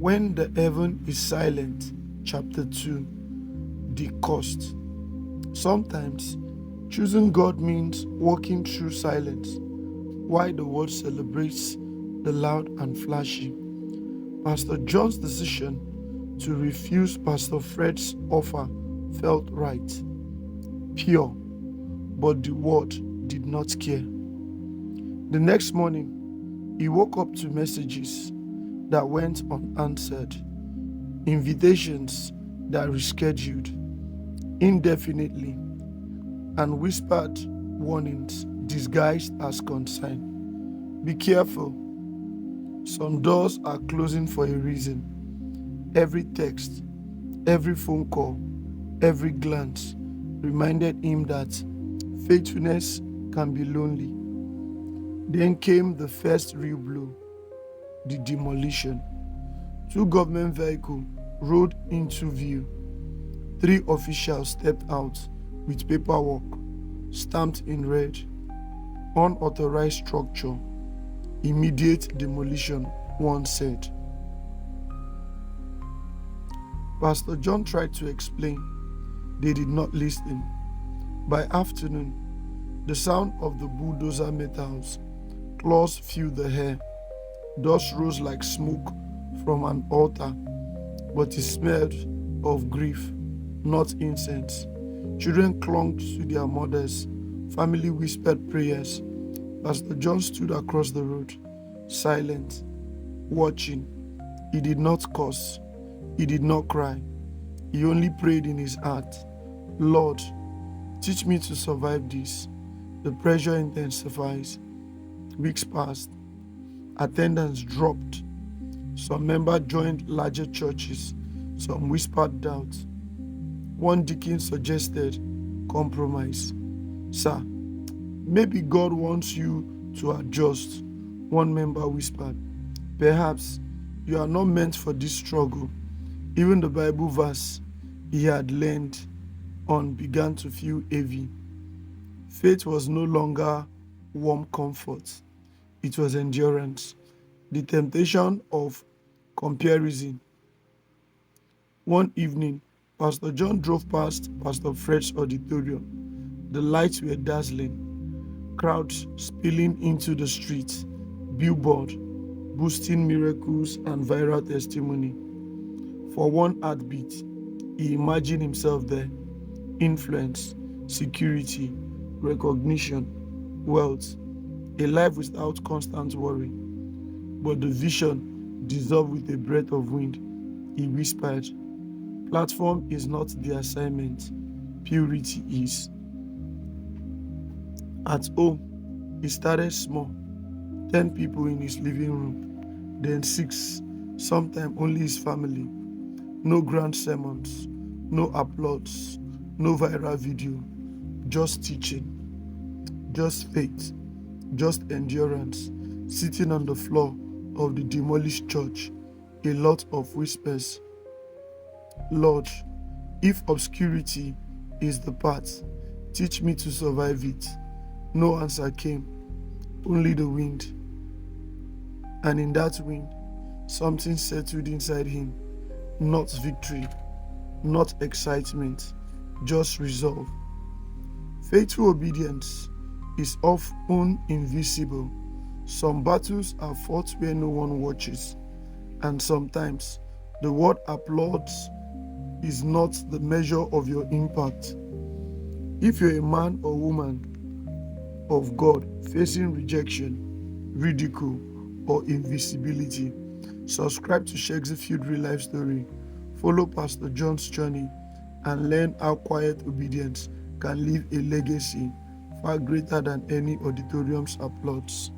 When the heaven is silent, chapter 2, the cost. Sometimes choosing God means walking through silence, while the world celebrates the loud and flashy. Pastor John's decision to refuse Pastor Fred's offer felt right, pure, but the world did not care. The next morning, he woke up to messages that went unanswered, invitations that rescheduled indefinitely, and whispered warnings disguised as concern. Be careful. Some doors are closing for a reason. Every text, every phone call, every glance reminded him that faithfulness can be lonely. Then came the first real blow, the demolition. Two government vehicles rode into view. Three officials stepped out with paperwork stamped in red. Unauthorized structure. Immediate demolition, one said. Pastor John tried to explain. They did not listen. By afternoon, the sound of the bulldozer metals claws filled the air. Dust rose like smoke from an altar, but it smelled of grief, not incense. Children clung to their mothers. Family whispered prayers. Pastor John stood across the road, silent, watching. He did not curse. He did not cry. He only prayed in his heart, Lord, teach me to survive this. The pressure intensifies. Weeks passed. Attendance dropped. Some members joined larger churches. Some whispered doubt. One deacon suggested compromise. Sir, maybe God wants you to adjust. One member whispered. Perhaps you are not meant for this struggle. Even the Bible verse he had leaned on began to feel heavy. Faith was no longer warm comfort. It was endurance. The temptation of comparison. One evening, Pastor John drove past Pastor Fred's auditorium. The lights were dazzling, crowds spilling into the streets, billboard boosting miracles and viral testimony. For one heartbeat, he imagined himself there. Influence, security, recognition, wealth, a life without constant worry. But the vision dissolved with a breath of wind. He whispered, platform is not the assignment, purity is. At home, he started small, 10 people in his living room, then 6, sometimes only his family. No grand sermons, no applause, no viral video, just teaching, just faith, just endurance, sitting on the floor of the demolished church, a lot of whispers. Lord, if obscurity is the path, teach me to survive it. No answer came, only the wind. And in that wind, something settled inside him. Not victory, not excitement, just resolve. Faithful obedience is often invisible. Some battles are fought where no one watches, and sometimes the word applauds is not the measure of your impact. If you're a man or woman of God facing rejection, ridicule, or invisibility, subscribe to Shakespeare Real Life Story. Follow Pastor John's journey and learn how quiet obedience can leave a legacy far greater than any auditorium's applause.